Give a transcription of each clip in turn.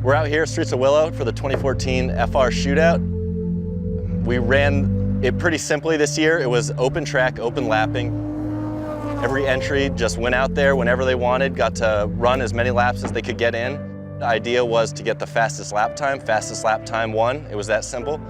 We're out here, Streets of Willow, for the 2014 FR Shootout. We ran it pretty simply this year. It was open track, open lapping. Every entry just went out there whenever they wanted, got to run as many laps as they could get in. The idea was to get the fastest lap time won. It was that simple.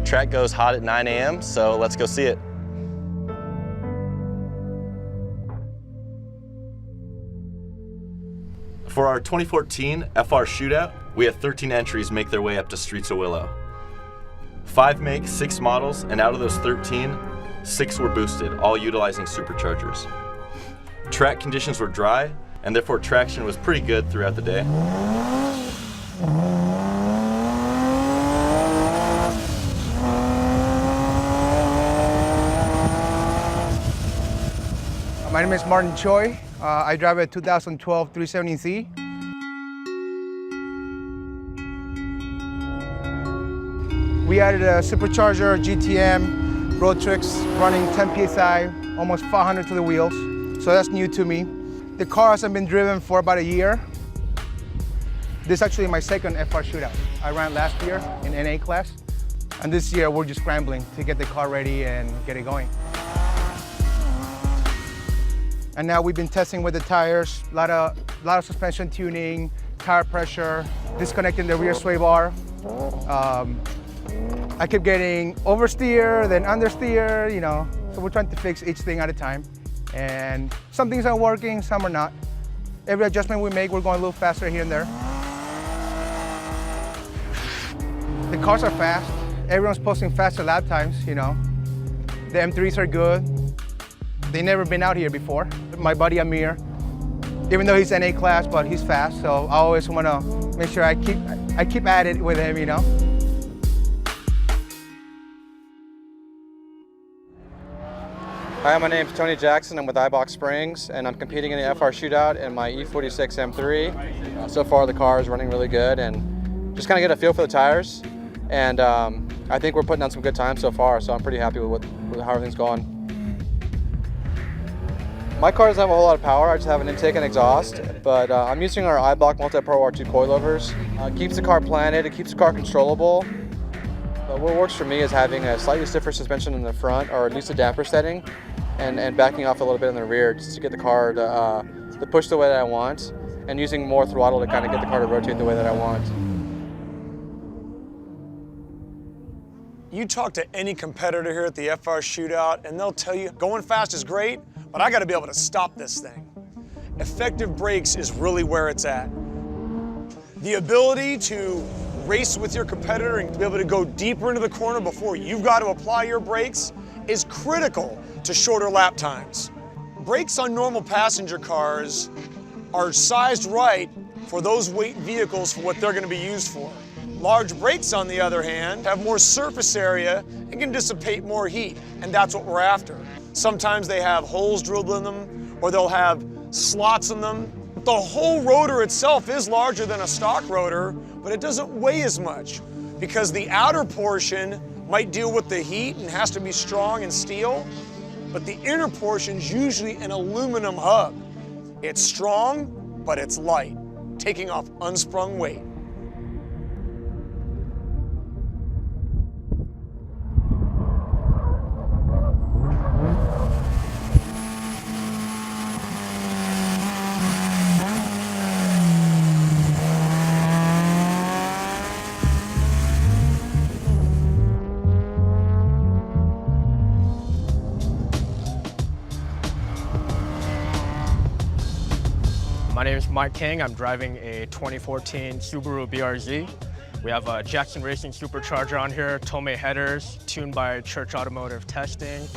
Track goes hot at 9 a.m., so let's go see it. For our 2014 FR Shootout, we had 13 entries make their way up to Streets of Willow. 5 make, 6 models, and out of those 13, 6 were boosted, all utilizing superchargers. Track conditions were dry, and therefore traction was pretty good throughout the day. My name is Martin Choi. I drive a 2012 370Z. We added a supercharger, GTM, road tricks, running 10 PSI, almost 500 to the wheels. So that's new to me. The car hasn't been driven for about a year. This is actually my second FR Shootout. I ran last year in NA class. And this year we're just scrambling to get the car ready and get it going. And now we've been testing with the tires, a lot of suspension tuning, tire pressure, disconnecting the rear sway bar. I kept getting oversteer, then understeer, you know. So we're trying to fix each thing at a time. And some things are working, some are not. Every adjustment we make, we're going a little faster here and there. The cars are fast. Everyone's posting faster lap times, you know. The M3s are good. They've never been out here before. My buddy Amir, even though he's NA class, but he's fast, so I always want to make sure I keep at it with him, you know. Hi, my name's Tony Jackson. I'm with iBox Springs, and I'm competing in the FR Shootout in my E46 M3. So far, the car is running really good, and just kind of get a feel for the tires. And I think we're putting on some good times so far, so I'm pretty happy with how everything's going. My car doesn't have a whole lot of power, I just have an intake and exhaust, but I'm using our iBlock Multi-Pro R2 coilovers. It keeps the car planted, it keeps the car controllable, but what works for me is having a slightly stiffer suspension in the front, or at least a damper setting, and backing off a little bit in the rear just to get the car to push the way that I want, and using more throttle to kind of get the car to rotate the way that I want. You talk to any competitor here at the FR Shootout and they'll tell you going fast is great, but I gotta be able to stop this thing. Effective brakes is really where it's at. The ability to race with your competitor and to be able to go deeper into the corner before you've got to apply your brakes is critical to shorter lap times. Brakes on normal passenger cars are sized right for those weight vehicles for what they're gonna be used for. Large brakes, on the other hand, have more surface area and can dissipate more heat, and that's what we're after. Sometimes they have holes drilled in them, or they'll have slots in them. The whole rotor itself is larger than a stock rotor, but it doesn't weigh as much because the outer portion might deal with the heat and has to be strong and steel, but the inner portion's usually an aluminum hub. It's strong, but it's light, taking off unsprung weight. My name is Mike King. I'm driving a 2014 Subaru BRZ. We have a Jackson Racing supercharger on here, Tomei headers, tuned by Church Automotive Testing.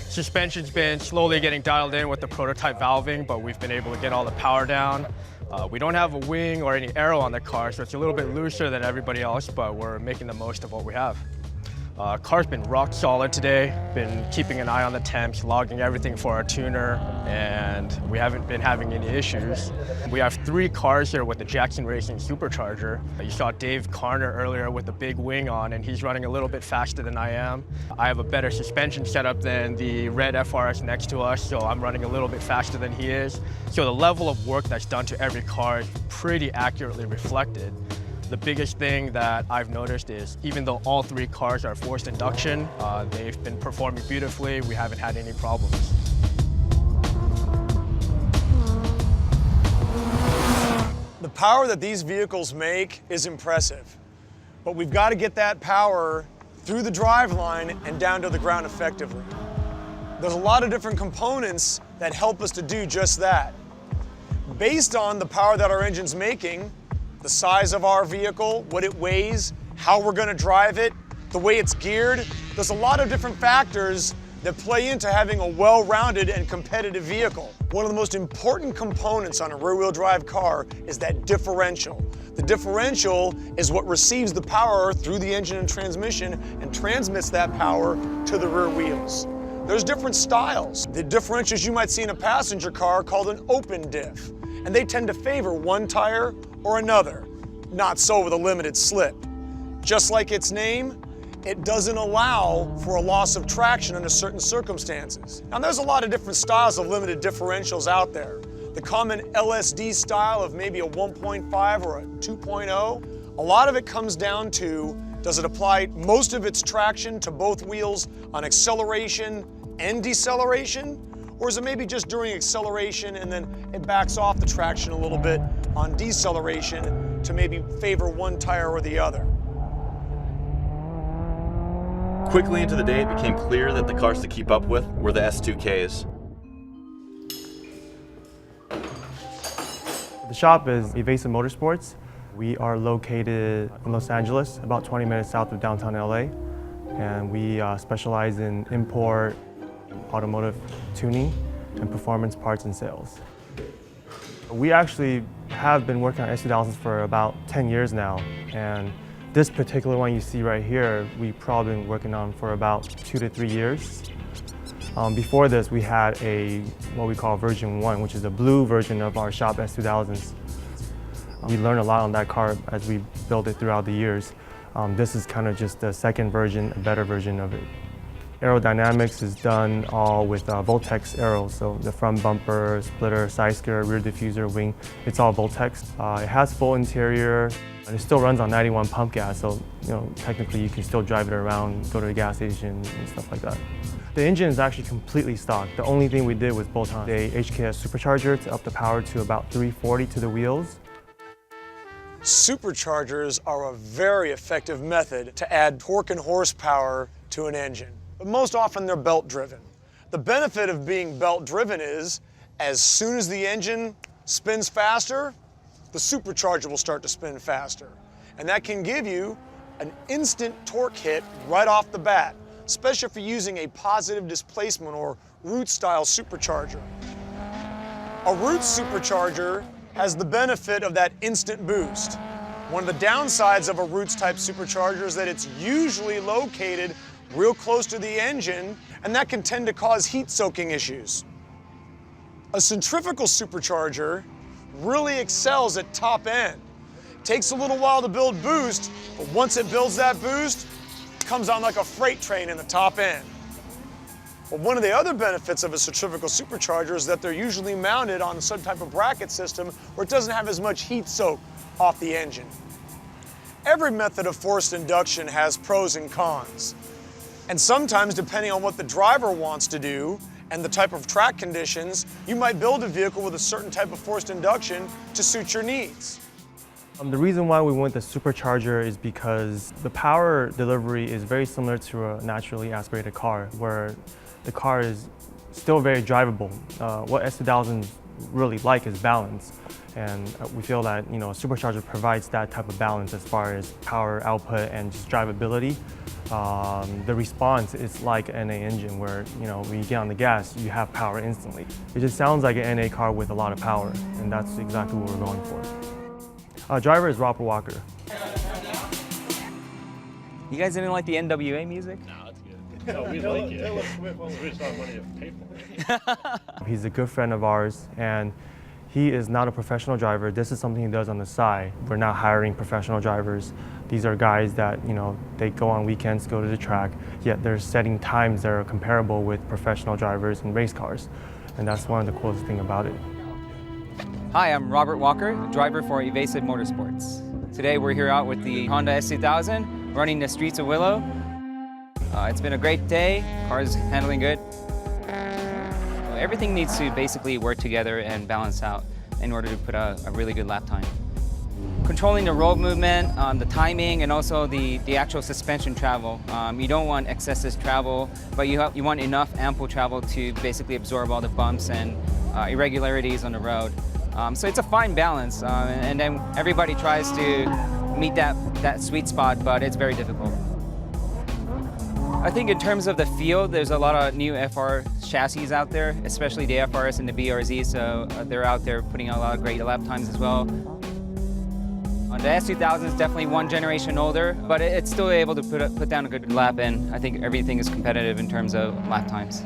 Suspension's been slowly getting dialed in with the prototype valving, but we've been able to get all the power down. We don't have a wing or any aero on the car, so it's a little bit looser than everybody else, but we're making the most of what we have. Car's been rock solid today. Been keeping an eye on the temps, logging everything for our tuner, and we haven't been having any issues. We have 3 cars here with the Jackson Racing Supercharger. You saw Dave Carner earlier with the big wing on, and he's running a little bit faster than I am. I have a better suspension setup than the red FRS next to us, so I'm running a little bit faster than he is. So the level of work that's done to every car is pretty accurately reflected. The biggest thing that I've noticed is even though all 3 cars are forced induction, they've been performing beautifully. We haven't had any problems. The power that these vehicles make is impressive, but we've got to get that power through the driveline and down to the ground effectively. There's a lot of different components that help us to do just that. Based on the power that our engine's making, the size of our vehicle, what it weighs, how we're going to drive it, the way it's geared. There's a lot of different factors that play into having a well-rounded and competitive vehicle. One of the most important components on a rear-wheel drive car is that differential. The differential is what receives the power through the engine and transmission and transmits that power to the rear wheels. There's different styles. The differentials you might see in a passenger car are called an open diff, and they tend to favor one tire or another. Not so with a limited slip. Just like its name, it doesn't allow for a loss of traction under certain circumstances. Now there's a lot of different styles of limited differentials out there. The common LSD style of maybe a 1.5 or a 2.0, a lot of it comes down to, does it apply most of its traction to both wheels on acceleration and deceleration? Or is it maybe just during acceleration and then it backs off the traction a little bit on deceleration to maybe favor one tire or the other? Quickly into the day, it became clear that the cars to keep up with were the S2Ks. The shop is Evasive Motorsports. We are located in Los Angeles, about 20 minutes south of downtown LA, and we specialize in import, automotive tuning, and performance parts and sales. We actually have been working on S2000s for about 10 years now, and this particular one you see right here, we've probably been working on for about 2 to 3 years. Before this, we had what we call version 1, which is a blue version of our shop S2000s. We learned a lot on that car as we built it throughout the years. This is kind of just the second version, a better version of it. Aerodynamics is done all with Voltex aeros, so the front bumper, splitter, side skirt, rear diffuser, wing, it's all Voltex. It has full interior, and it still runs on 91 pump gas, so technically you can still drive it around, go to the gas station and stuff like that. The engine is actually completely stock. The only thing we did was bolt on a HKS supercharger to up the power to about 340 to the wheels. Superchargers are a very effective method to add torque and horsepower to an engine, but most often they're belt-driven. The benefit of being belt-driven is, as soon as the engine spins faster, the supercharger will start to spin faster. And that can give you an instant torque hit right off the bat, especially if you're using a positive displacement or root-style supercharger. A root supercharger has the benefit of that instant boost. One of the downsides of a roots-type supercharger is that it's usually located real close to the engine, and that can tend to cause heat-soaking issues. A centrifugal supercharger really excels at top end. Takes a little while to build boost, but once it builds that boost, it comes on like a freight train in the top end. But one of the other benefits of a centrifugal supercharger is that they're usually mounted on some type of bracket system where it doesn't have as much heat soak off the engine. Every method of forced induction has pros and cons. And sometimes, depending on what the driver wants to do and the type of track conditions, you might build a vehicle with a certain type of forced induction to suit your needs. The reason why we went the supercharger is because the power delivery is very similar to a naturally aspirated car, where the car is still very drivable. What S2000s really like is balance, and we feel that a supercharger provides that type of balance as far as power output and just drivability. The response is like an NA engine, where when you get on the gas, you have power instantly. It just sounds like an NA car with a lot of power, and that's exactly what we're going for. Driver is Robert Walker. You guys didn't like the NWA music? No, it's good. No, we like it. Taylor Swift wants to our money to pay for it. He's a good friend of ours, and he is not a professional driver. This is something he does on the side. We're not hiring professional drivers. These are guys that, you know, they go on weekends, go to the track, yet they're setting times that are comparable with professional drivers in race cars. And that's one of the coolest things about it. Hi, I'm Robert Walker, driver for Evasive Motorsports. Today we're here out with the Honda S2000, running the streets of Willow. It's been a great day, car's handling good. Everything needs to basically work together and balance out in order to put a really good lap time. Controlling the road movement, the timing, and also the actual suspension travel. You don't want excessive travel, but you want enough ample travel to basically absorb all the bumps and irregularities on the road. So it's a fine balance, and then everybody tries to meet that sweet spot, but it's very difficult. I think in terms of the field, there's a lot of new FR chassis out there, especially the FRS and the BRZ, so they're out there putting out a lot of great lap times as well. The S2000 is definitely one generation older, but it's still able to put down a good lap, and I think everything is competitive in terms of lap times.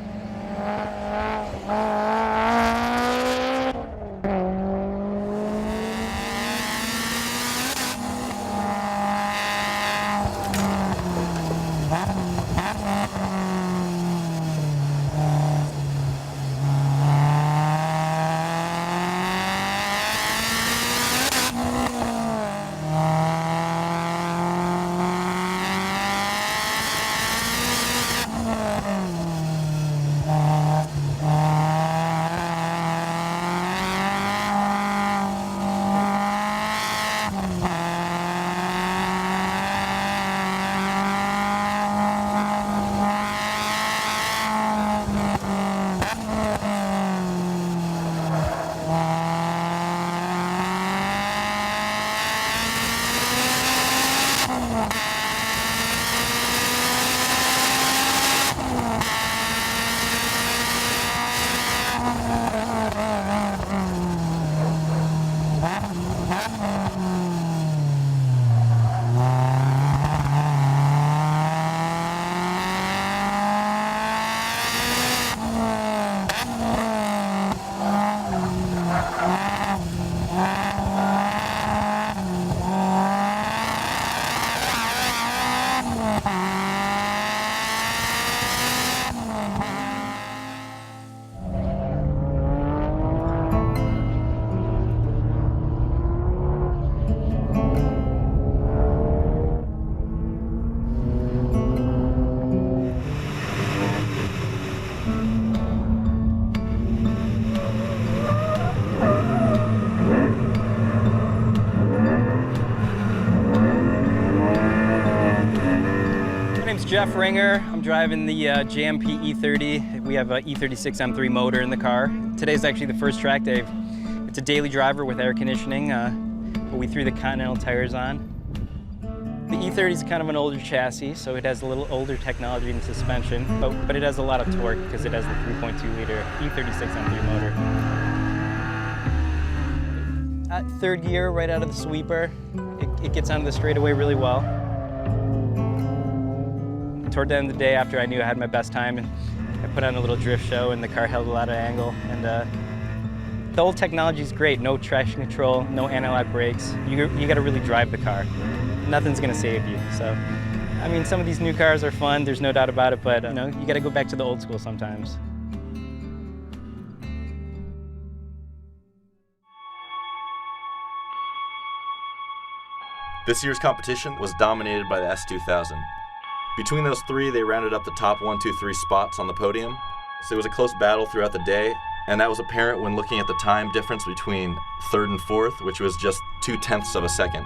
Jeff Ringer. I'm driving the JMP E30. We have an E36 M3 motor in the car. Today's actually the first track day. It's a daily driver with air conditioning, but we threw the Continental tires on. The E30 is kind of an older chassis, so it has a little older technology in the suspension, but it has a lot of torque because it has the 3.2-liter E36 M3 motor. At third gear, right out of the sweeper, it gets onto the straightaway really well. Toward the end of the day, after I knew I had my best time, and I put on a little drift show, and the car held a lot of angle. And the old technology is great. No traction control, no anti-lock brakes. You got to really drive the car. Nothing's going to save you. So, I mean, some of these new cars are fun. There's no doubt about it. But you know, you got to go back to the old school sometimes. This year's competition was dominated by the S2000. Between those three, they rounded up the top 1, 2, 3 spots on the podium. So it was a close battle throughout the day, and that was apparent when looking at the time difference between third and fourth, which was just 0.2 of a second.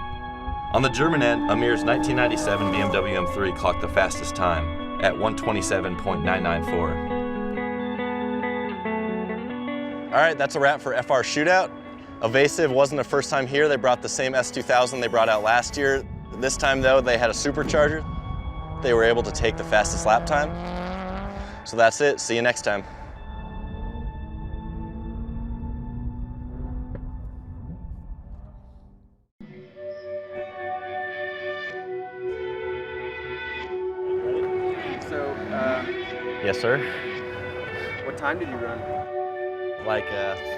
On the German end, Amir's 1997 BMW M3 clocked the fastest time at 127.994. All right, that's a wrap for FR Shootout. Evasive wasn't the first time here. They brought the same S2000 they brought out last year. This time, though, they had a supercharger. They were able to take the fastest lap time. So that's it. See you next time. Yes, sir. What time did you run? Like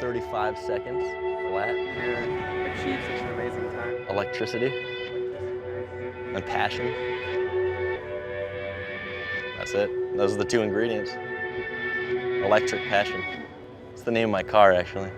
35 seconds flat. To achieve such an amazing time? Electricity and passion. That's it. Those are the two ingredients. Electric passion. It's the name of my car, actually.